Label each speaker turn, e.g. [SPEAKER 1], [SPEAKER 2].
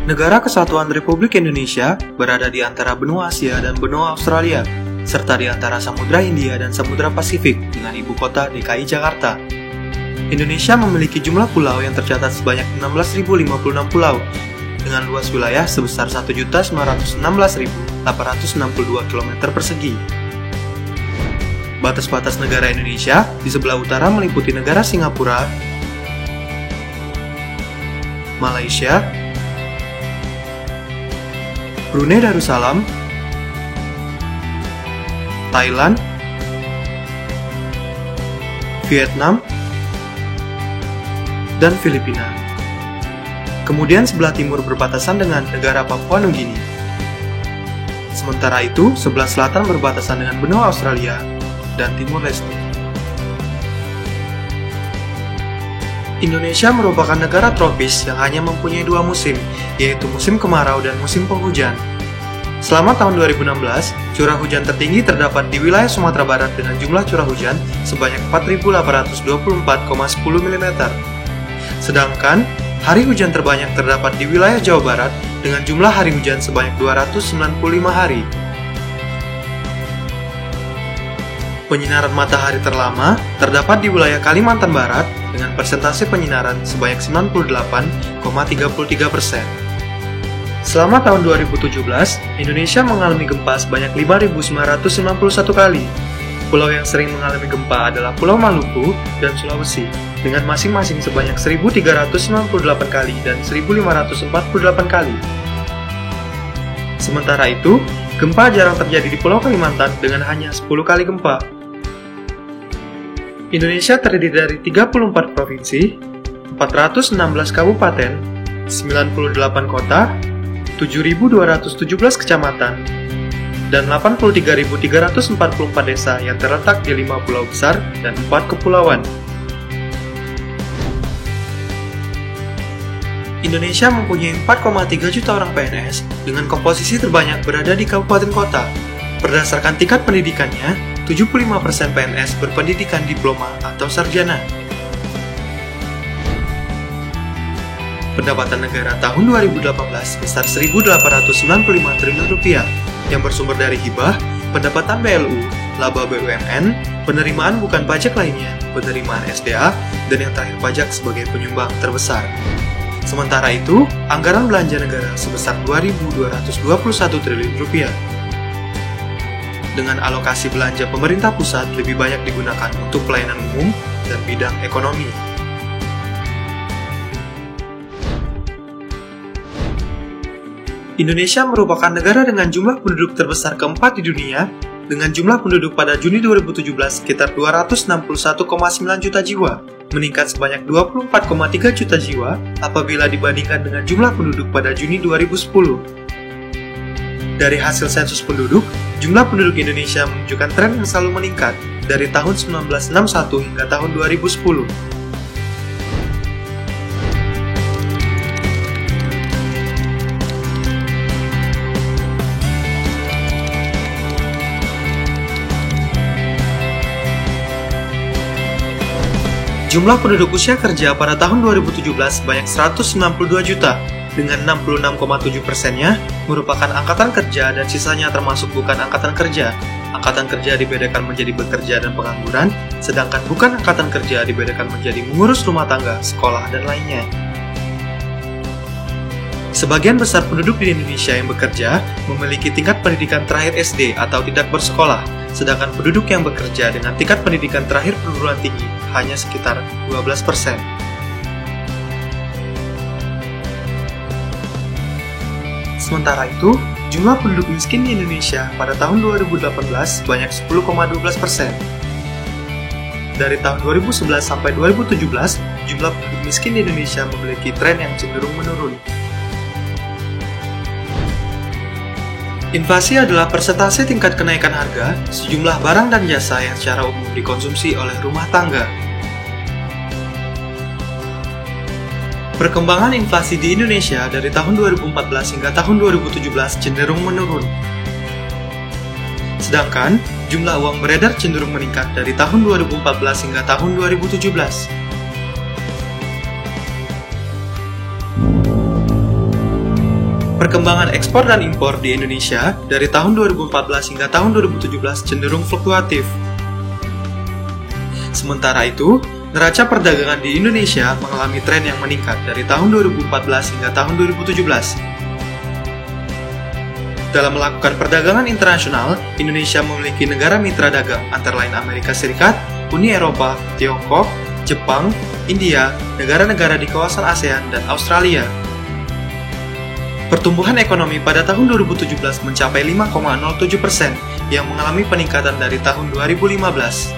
[SPEAKER 1] Negara Kesatuan Republik Indonesia berada di antara benua Asia dan benua Australia, serta di antara Samudra Hindia dan Samudra Pasifik dengan ibu kota DKI Jakarta. Indonesia memiliki jumlah pulau yang tercatat sebanyak 16.056 pulau, dengan luas wilayah sebesar 1.916.862 km persegi. Batas-batas negara Indonesia di sebelah utara meliputi negara Singapura, Malaysia, Brunei Darussalam, Thailand, Vietnam, dan Filipina. Kemudian sebelah timur berbatasan dengan negara Papua Nugini. Sementara itu, sebelah selatan berbatasan dengan benua Australia dan Timur Leste. Indonesia merupakan negara tropis yang hanya mempunyai dua musim, yaitu musim kemarau dan musim penghujan. Selama tahun 2016, curah hujan tertinggi terdapat di wilayah Sumatera Barat dengan jumlah curah hujan sebanyak 4.824,10 mm. Sedangkan, hari hujan terbanyak terdapat di wilayah Jawa Barat dengan jumlah hari hujan sebanyak 295 hari. Penyinaran matahari terlama terdapat di wilayah Kalimantan Barat dengan persentase penyinaran sebanyak 98,33%. Selama tahun 2017, Indonesia mengalami gempa sebanyak 5.991 kali. Pulau yang sering mengalami gempa adalah Pulau Maluku dan Sulawesi, dengan masing-masing sebanyak 1.398 kali dan 1.548 kali. Sementara itu, gempa jarang terjadi di Pulau Kalimantan dengan hanya 10 kali gempa. Indonesia terdiri dari 34 provinsi, 416 kabupaten, 98 kota, 7.217 kecamatan, dan 83.344 desa yang terletak di 5 pulau besar dan 4 kepulauan. Indonesia mempunyai 4,3 juta orang PNS dengan komposisi terbanyak berada di kabupaten kota. Berdasarkan tingkat pendidikannya, 75% PNS berpendidikan diploma atau sarjana. Pendapatan negara tahun 2018 sebesar Rp1.895 triliun yang bersumber dari hibah, pendapatan BLU, laba BUMN, penerimaan bukan pajak lainnya, penerimaan SDA, dan yang terakhir pajak sebagai penyumbang terbesar. Sementara itu, anggaran belanja negara sebesar Rp2.221 triliun. Dengan alokasi belanja pemerintah pusat lebih banyak digunakan untuk pelayanan umum dan bidang ekonomi. Indonesia merupakan negara dengan jumlah penduduk terbesar keempat di dunia, dengan jumlah penduduk pada Juni 2017 sekitar 261,9 juta jiwa, meningkat sebanyak 24,3 juta jiwa apabila dibandingkan dengan jumlah penduduk pada Juni 2010. Dari hasil sensus penduduk, jumlah penduduk Indonesia menunjukkan tren yang selalu meningkat dari tahun 1961 hingga tahun 2010. Jumlah penduduk usia kerja pada tahun 2017 sebanyak 192 juta, dengan 66,7%-nya merupakan angkatan kerja dan sisanya termasuk bukan angkatan kerja. Angkatan kerja dibedakan menjadi bekerja dan pengangguran, sedangkan bukan angkatan kerja dibedakan menjadi mengurus rumah tangga, sekolah, dan lainnya. Sebagian besar penduduk di Indonesia yang bekerja memiliki tingkat pendidikan terakhir SD atau tidak bersekolah, sedangkan penduduk yang bekerja dengan tingkat pendidikan terakhir perguruan tinggi hanya sekitar 12%. Sementara itu, jumlah penduduk miskin di Indonesia pada tahun 2018 sebanyak 10,12%. Dari tahun 2011 sampai 2017, jumlah penduduk miskin di Indonesia memiliki tren yang cenderung menurun. Inflasi adalah persentase tingkat kenaikan harga sejumlah barang dan jasa yang secara umum dikonsumsi oleh rumah tangga. Perkembangan inflasi di Indonesia dari tahun 2014 hingga tahun 2017 cenderung menurun. Sedangkan, jumlah uang beredar cenderung meningkat dari tahun 2014 hingga tahun 2017. Perkembangan ekspor dan impor di Indonesia dari tahun 2014 hingga tahun 2017 cenderung fluktuatif. Sementara itu, neraca perdagangan di Indonesia mengalami tren yang meningkat dari tahun 2014 hingga tahun 2017. Dalam melakukan perdagangan internasional, Indonesia memiliki negara mitra dagang antara lain Amerika Serikat, Uni Eropa, Tiongkok, Jepang, India, negara-negara di kawasan ASEAN, dan Australia. Pertumbuhan ekonomi pada tahun 2017 mencapai 5,07%, yang mengalami peningkatan dari tahun 2015.